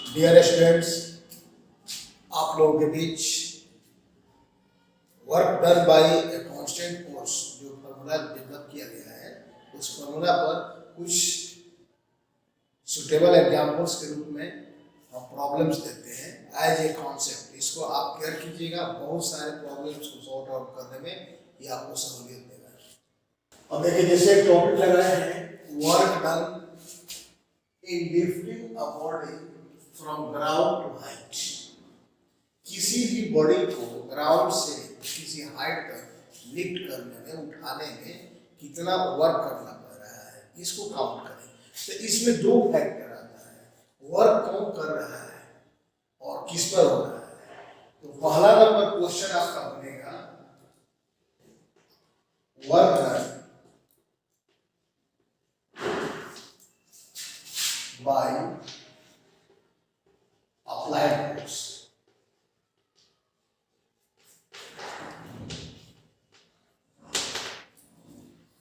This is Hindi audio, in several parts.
डियर स्टूडेंट्स, आप लोगों के बीच work done by a constant force जो फॉर्मूला डेवलप किया गया है, उस फॉर्मूला पर कुछ सुटेबल एग्जांपल्स के रूप में हम प्रॉब्लम्स देते हैं एज ए कॉन्सेप्ट। इसको आप केयर कीजिएगा, बहुत सारे प्रॉब्लम्स को सॉर्ट आउट करने में ये आपको सहूलियत देगा। अब देखिए, जैसे टॉपिक लगाए हैं work done in lifting a body from ground to height. किसी भी बॉडी को ग्राउंड से किसी हाइट तक लिफ्ट करने में, उठाने में कितना वर्क करना पड़ रहा है, इसको काउंट करें। तो इसमें दो फैक्टर आता है, वर्क कौन कर रहा है और किस पर हो रहा है। तो पहला नंबर क्वेश्चन आपका बनेगा work done by applied force.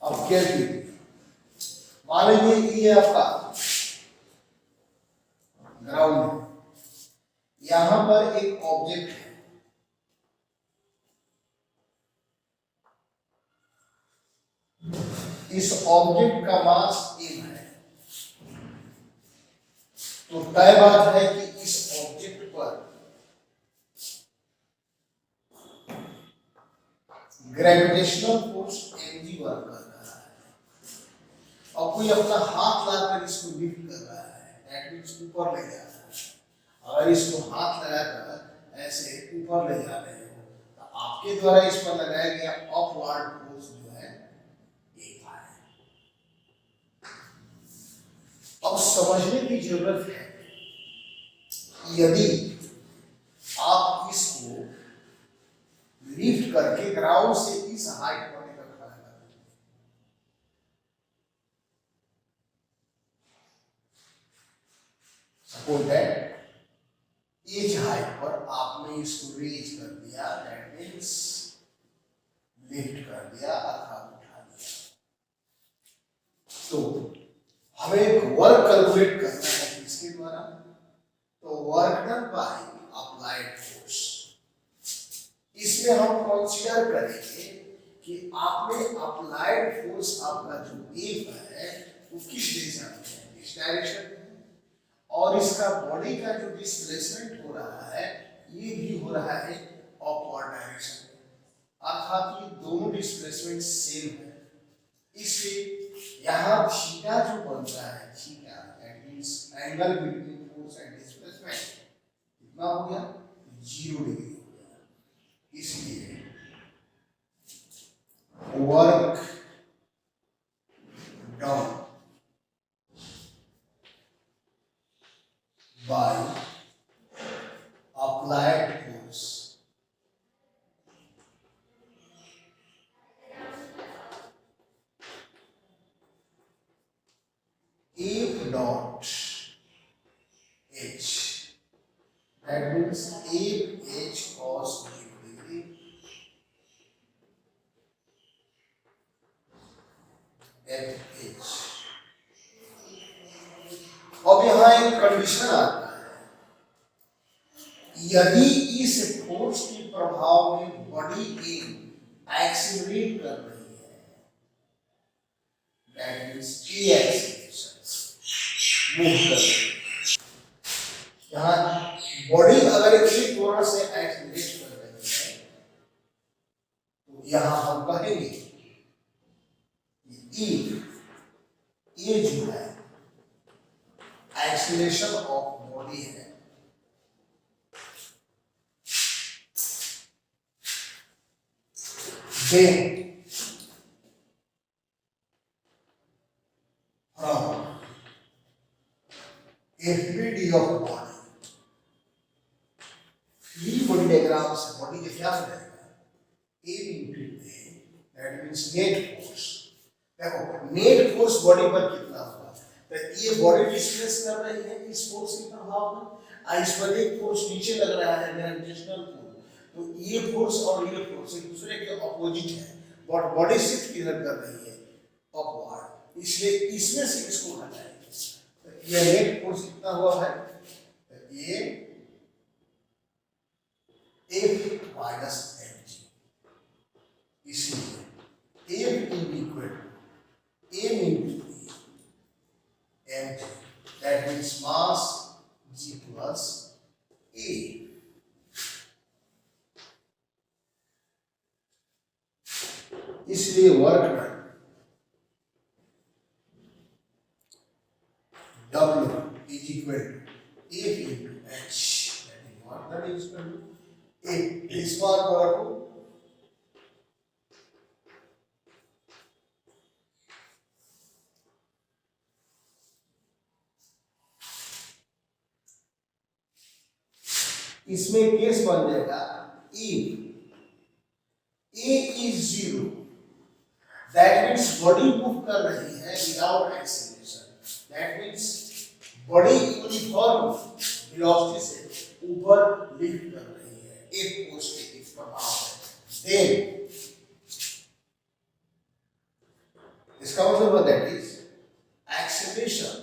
अब क्या कीजिए, मान लीजिए ये आपका ग्राउंड है, यहां पर एक ऑब्जेक्ट है, इस ऑब्जेक्ट का मास m है। तो तय बात है कि इस ऑब्जेक्ट पर ग्रेविटेशनल फोर्स mg वर्क कर रहा है और कोई अपना हाथ लाकर इसको लिफ्ट कर रहा है, दैट मींस ऊपर ले जा रहा है। अगर इसको हाथ लगाकर ऐसे ऊपर ले जा रहे हो तो आपके द्वारा इस पर लगाया गया अपवर्ड फोर्स जो है एक है। अब समझने की जरूरत है, यदि आप इसको लिफ्ट करके ग्राउंड से इस हाइट पर लेकर खड़ा कर दें, सपोज दैट इस हाइट पर आपने इसको रेज कर दिया, दैट मींस लिफ्ट कर दिया अर्थात उठा दिया। तो हमें एक वर्क कैलकुलेट करना है किसके द्वारा, तो work done by applied force. इसमें हम कंसीडर करेंगे कि आपने अप्लाइड फोर्स, आपका जो F है वो किस दिशा में है, इस डायरेक्शन में, और इसका बॉडी का जो डिस्प्लेसमेंट हो रहा है ये भी हो रहा है अपवर्ड डायरेक्शन में, अर्थात ये दोनों डिस्प्लेसमेंट सेम है। इसलिए यहाँ थीटा जो बनता है, theta that means angle between force and displacement, कितना हो गया, 0 डिग्री हो गया। इसलिए work done by applied force F dot H, that means F H cos 0 degree F H। अब यहाँ एक कंडीशन आता है, यदि इस फोर्स के प्रभाव में बॉडी एक्सीलरेट कर रही है, that means A acceleration move कर रही है, यहाँ बॉडी अगर इसी थोड़ा से एक्सीलरेट कर रही है तो यहाँ हम कहेंगे ये जो है एक्सीलरेशन ऑफ बॉडी है, then from FBD of body, free body diagram से बॉडी के क्या हो जाएगा, A into A, that means net force. देखो नेट फोर्स बॉडी पर कितना होगा, तो ये बॉडी डिस्प्लेस कर रही है इस फोर्स के प्रभाव में, इस पर एक फोर्स नीचे लग रहा है ग्रेविटेशनल फोर्स, तो ये फोर्स और ये फोर्स एक दूसरे के अपोजिट है, बट बॉडी शिफ्ट किधर कर रही है, अपवर्ड। इसलिए इसमें से इसको हटाएंगे। तो ये नेट फोर्स कितना हुआ है, तो ये F माइनस mg, इसलिए F is equal to m into mg, that means mass g plus a। इसलिए work done W is equal to F into h, that is work done is equal to A इस बार बराबर को इसमें केस बन जाएगा if A is 0, that means body move कर रही है without acceleration, that means body uniform velocity से ऊपर लिफ्ट कर रही है, एक फोर्स के इस प्रभाव है। देन इसका मतलब that is acceleration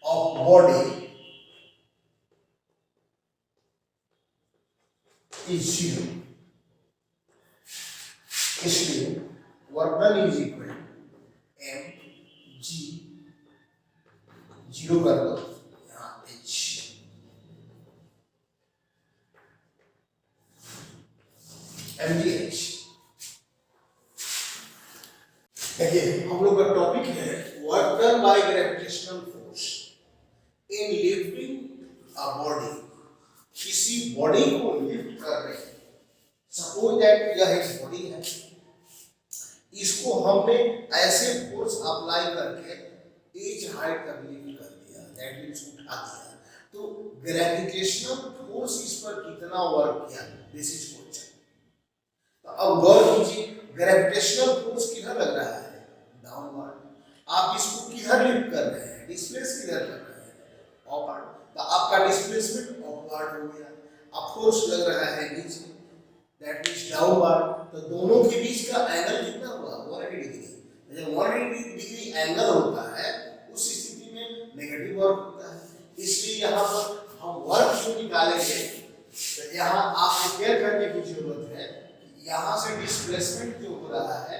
of body is 0, इसलिए work done is equal to m g, 0 कर दो यहाँ h, m g h। देखिए हम लोग का टॉपिक है work done by gravitational force in lifting a body. किसी बॉडी को लिफ्ट कर रहे हैं, सपोज दैट यह एक बॉडी है, इसको हमने ऐसे फोर्स अप्लाई करके एज हाइट तक लिफ्ट कर दिया, दैट मींस उठा दिया, तो ग्रेविटेशनल फोर्स इस पर कितना वर्क किया, दिस इज क्वेश्चन। तो अब गौर कीजिए ग्रेविटेशनल फोर्स किधर लग रहा है, डाउनवर्ड। आप इसको किधर लिफ्ट कर रहे हैं, डिस्प्लेस किधर कर रहे हैं, अपवर्ड। तो आपका डिस्प्लेसमेंट अपवर्ड हो गया, अब फोर्स लग रहा है नीचे, दैट मींस डाउनवर्ड। तो दोनों के बीच का एंगल कितना हुआ, 180 डिग्री। जब 180 डिग्री एंगल होता है उस स्थिति में नेगेटिव वर्क होता है, इसलिए यहाँ पर हम वर्क जो निकालेंगे तो यहाँ आपको केयर करने की जरूरत है कि यहाँ से डिस्प्लेसमेंट जो हो रहा है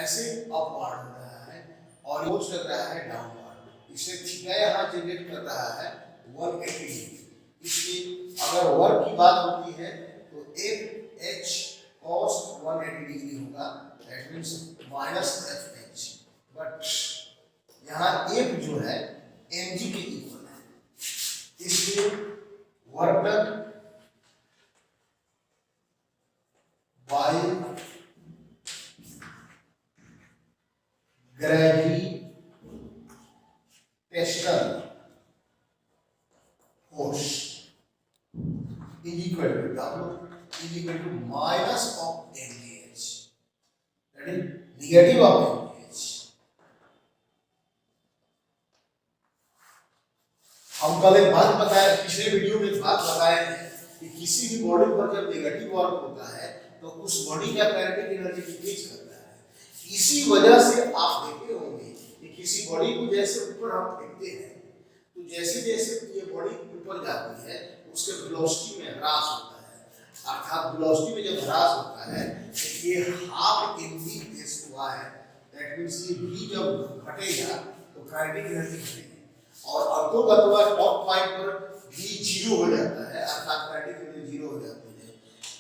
ऐसे अपवर्ड हो रहा है और फोर्स लग रहा है डाउनवर्ड, इससे थीटा यहाँ जनरेट कर रहा है 180 डिग्री। इसलिए अगर वर्क की बात होती है तो एफ एच cos 180 डिग्री होगा, that means minus F H, but यहाँ एफ जो है एम जी के इक्वल है, इसलिए work done by gravitational force is equal to W is equal to minus of mgh, that is negative of mgh। हम कल एक बात बताए, पिछले वीडियो में बात बताए हैं कि किसी भी बॉडी पर जब नेगेटिव वर्क होता है तो उस बॉडी का काइनेटिक एनर्जी डिक्रीज करता है। इसी वजह से आप देखे होंगे कि किसी बॉडी को जैसे ऊपर हम फेंकते हैं तो जैसे जैसे ये बॉडी ऊपर जाती है उसके वेलोसिटी में ह्रास होता है, अर्थात वेलोसिटी में जब ह्रास होता है तो ये हाफ mv s हुआ है, दैट मींस ये v जब घटेगा तो काइनेटिक एनर्जी घटेगी और अर्थोगतवा टॉप पॉइंट पर v 0 हो जाता है, अर्थात काइनेटिक एनर्जी 0 हो जाती है।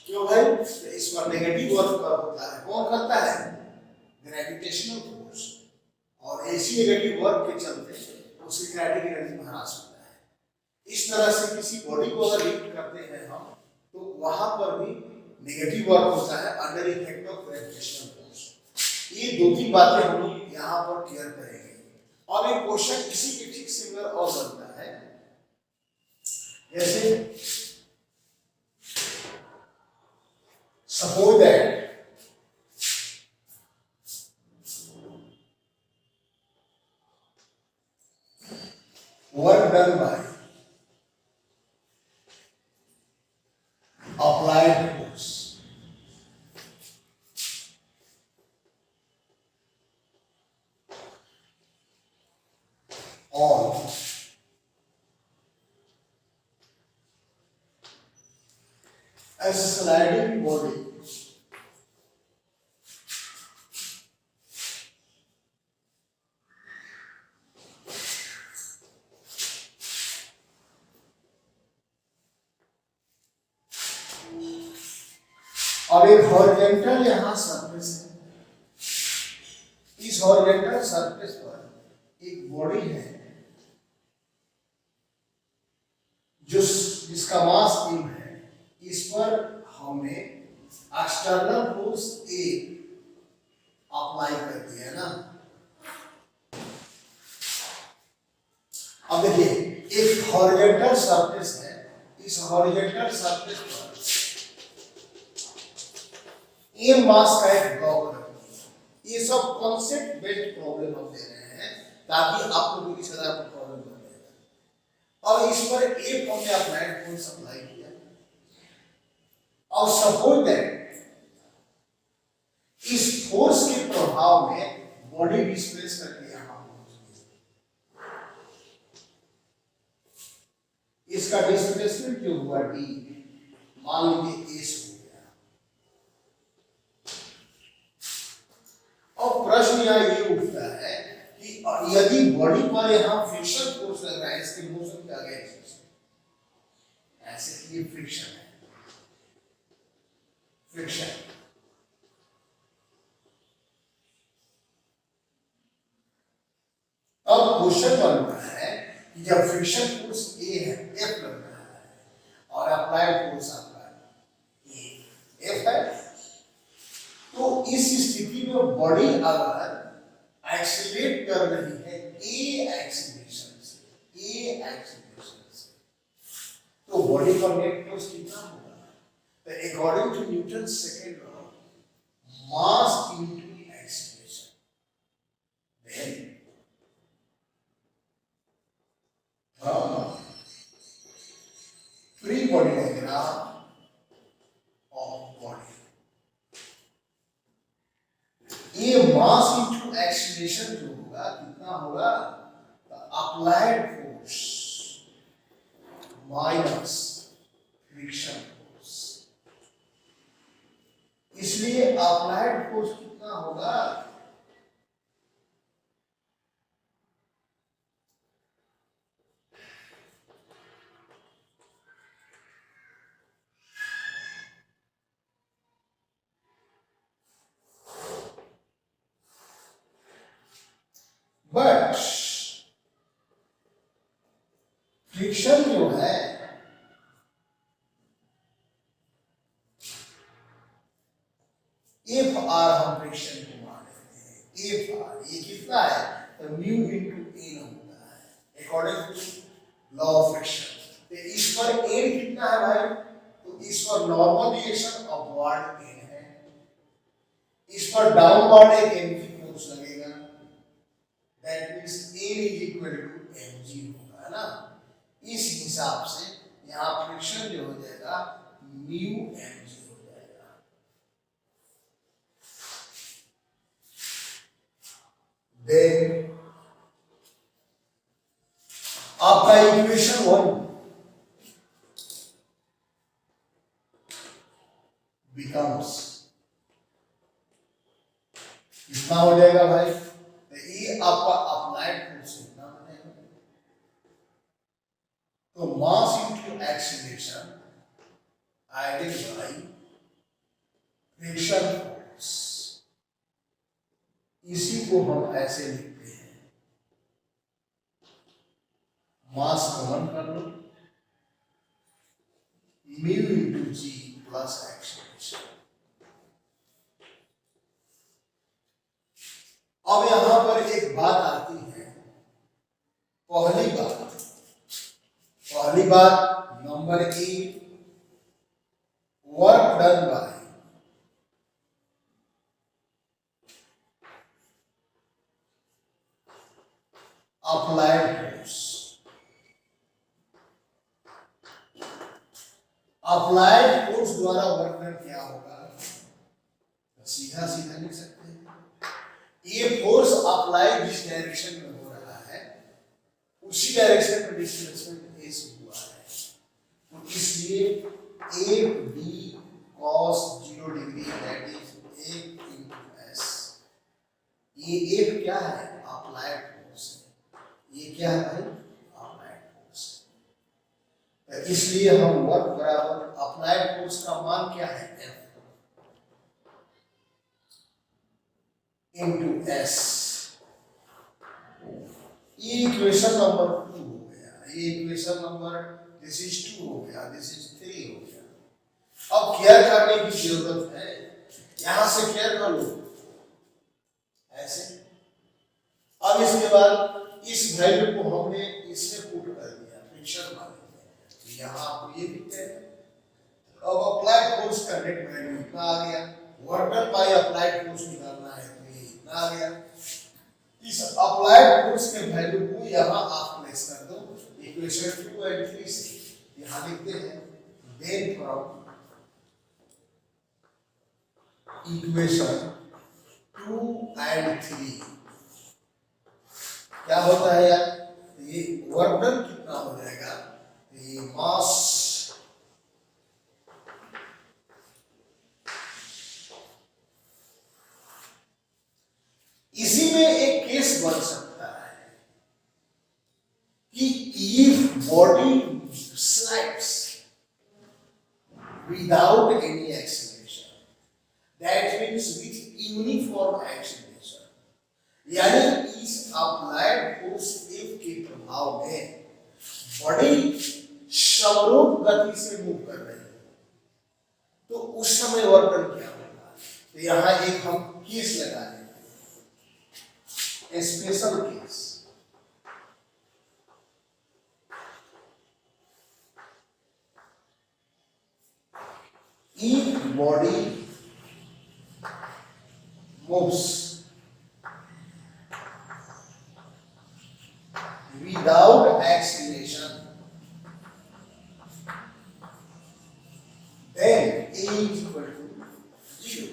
क्यों भाई, तो इस पर नेगेटिव वर्क होता है, कौन करता है, ग्रेविटेशनल फोर्स, और ऐसी नेगेटिव वर्क के चलते उसकी काइनेटिक एनर्जी में ह्रास होता है। इस तरह से किसी बॉडी को अगर लिफ्ट करते हैं हम तो वहां पर भी नेगेटिव वर्क होता है under effect of gravitational force. ये दो तीन बातें हम लोग यहाँ पर क्लियर करेंगे और एक क्वेश्चन इसी के ठीक सिमिलर और बनता है, जैसे suppose that work done by applied force of a sliding body और एक हॉरिजॉन्टल यहां सरफेस है, इस हॉरिजॉन्टल सरफेस पर एक बॉडी है जो जिसका मास m है, इस पर हमने एक्सटर्नल फोर्स A अप्लाई कर दिया है ना। अब देखिए एक हॉरिजॉन्टल सरफेस है, इस हॉरिजॉन्टल सरफेस पर ये मास का एक ब्लॉक है। ये सब कॉन्सेप्ट बेस्ड प्रॉब्लम हम दे रहे हैं ताकि आप लोगों की सदा प्रॉब्लम बने। और इस पर एक हमने अप्लाइड फोर्स अप्लाई किया और सपोज दैट इस फोर्स के प्रभाव में बॉडी डिस्प्लेस करके यहां इसका डिस्प्लेसमेंट जो हुआ d, मान लीजिए s हो गया। और प्रश्न यहां ये उठता है कि यदि बॉडी पर यहां फ्रिक्शन फोर्स लग रहा है, इसके मोशन के आगे ऐसे ये फ्रिक्शन है, फ्रिक्शन। अब क्वेश्चन बन रहा है कि जब फ्रिक्शन फोर्स A है, F लग रहा है और अप्लाइड फोर्स आपका A F है, तो इस स्थिति में बॉडी अगर एक्सीलरेट कर रही है A एक्सीलरेशन से, तो बॉडी का नेट फोर्स कितना होगा? तो according to Newton second law, mass into acceleration, then free body diagram of body, ये मास इनटू एक्सीलरेशन जो होगा कितना होगा? Applied force minus friction force. इसलिए अप्लाइड फोर्स कितना होगा? बट फ्रिक्शन जो है एफ आर, हम फ्रिक्शन को मान लेते हैं एफ आर, ये कितना है? तो म्यू इनटू एन होता है according to law of friction. तो इस पर एन कितना है भाई? तो इस पर नॉर्मल रिएक्शन अपवर्ड एन है, इस पर डाउनवर्ड एक एनर्जी फोर्स लगेगा, that means N is equal to MG होगा ना। इस हिसाब से यहां फ्रिक्शन जो हो जाएगा म्यू एमजी हो जाएगा। देन आपका इक्वेशन 1 बिकम्स कितना हो जाएगा भाई? तो ये आपका अप्लाइड फोर्स कितना बनेगा? तो मास into acceleration identify by friction force, इसी को हम ऐसे लिखते हैं, मास कॉमन कर लो, म्यू इनटू जी प्लस एक्सीलरेशन। अब यहां पर एक बात आती है, पहली बात number A, work done by applied force. Applied force द्वारा वर्क डन क्या होगा? सीधा सीधा लिख सकते हैं, ये फोर्स अप्लाई जिस डायरेक्शन में हो रहा है उसी डायरेक्शन में डिस्प्लेसमेंट एस हुआ है, तो इसलिए A B cos 0 degree that is A into S. ये एफ क्या है? अप्लाइड फोर्स है। ये क्या है भाई? अप्लाइड फोर्स है। तो इसलिए हम वर्क बराबर अप्लाइड फोर्स का मान क्या है? F into S. ये इक्वेशन नंबर 2 हो गया। ये इक्वेशन नंबर दिस इज 2 हो गया, दिस इज 3 हो गया। अब केयर करने की जरूरत है, यहां से केयर कर लो ऐसे। अब इसके बाद इस वैल्यू को हमने इसमें पुट कर दिया फ्रिक्शन वाले में, तो यहां आपको ये दिखते हैं। अब अप्लाइड फोर्स का नेट वैल्यू इतना आ गया, work done by applied force निकालना है तो ये इतना आ गया। इस अप्लाइड फोर्स के वैल्यू को यहां आप प्लेस कर दो इक्वेशन 2 और 3 से। यहां लिखते हैं देन फ्रॉम इक्वेशन 2 और 3 क्या होता है यार? ये वर्क डन कितना हो जाएगा? ये मास इसी में एक केस बन सकता है कि if body slides without any acceleration, that means with uniform acceleration, यानी इस अप्लाइड फोर्स एफ के प्रभाव में बॉडी समरूप गति से मूव कर रही है, तो उस समय वर्तन क्या होगा? तो यहां एक हम केस लगा रहे हैं, special case. If body moves without acceleration, then A is equal to 0.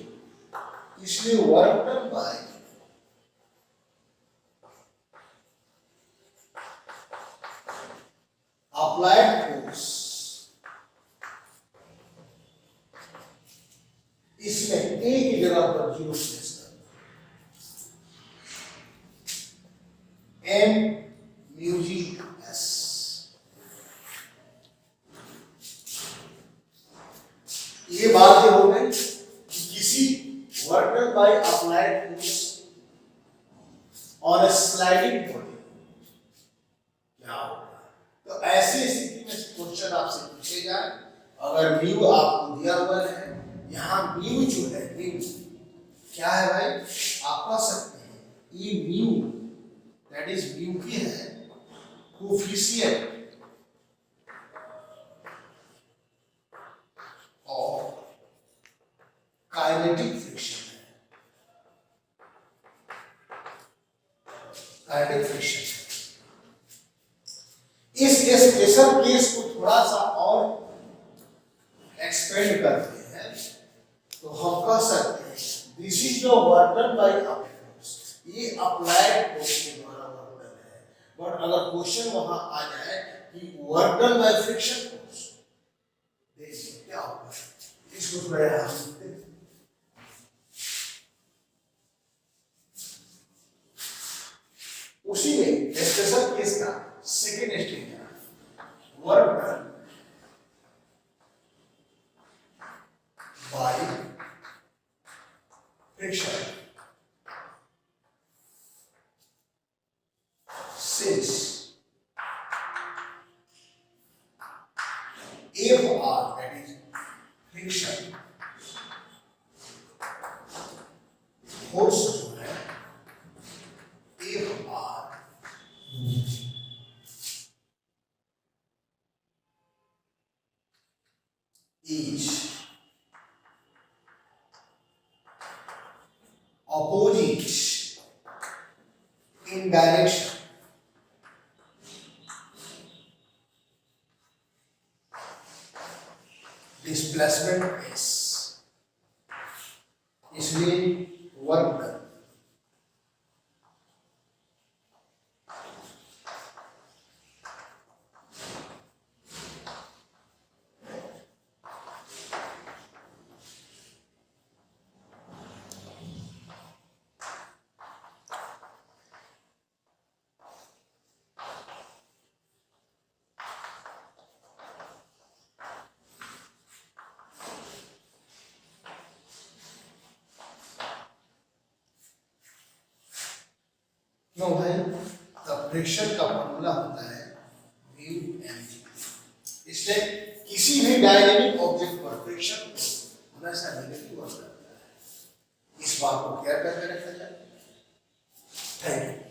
इसलिए work done by applied force, इसमें ए की जगह पर 0 प्लेस कर एम म्यू जी एस। ये बात हो गई कि किसी work done by applied force on a sliding body क्या होगा। तो ऐसी स्थिति में क्वेश्चन आपसे पूछे जाए, अगर म्यू आपको दिया हुआ है, यहां म्यू जो है म्यू क्या है भाई? आप कह सकते हैं ये म्यू दैट इज म्यू की है कोफिशिएंट ऑफ काइनेटिक फ्रिक्शन है, काइनेटिक फ्रिक्शन। इस स्पेशल केस को थोड़ा सा और एक्सपेंड करते हैं तो हम कह सकते हैं this is the work done by applied force. ये अप्लाइड फोर्स के द्वारा वर्क डन है, बट अगर क्वेश्चन वहां आ जाए कि work done by friction force, देखिए क्या होगा। इसको थोड़ा यहां लिखते हैं, उसी में स्पेशल केस का सेकेंड स्टेज है work done by friction since F R that is friction force जो है F R is opposite in direction displacement S, इसलिए वर्क डन फ्रिक्शन का फॉर्मूला होता है म्यू mg। इसलिए किसी भी डायनेमिक ऑब्जेक्ट पर फ्रिक्शन हमेशा नेगेटिव होता है। इस बात को केयर करके रखा जाए। Thank you.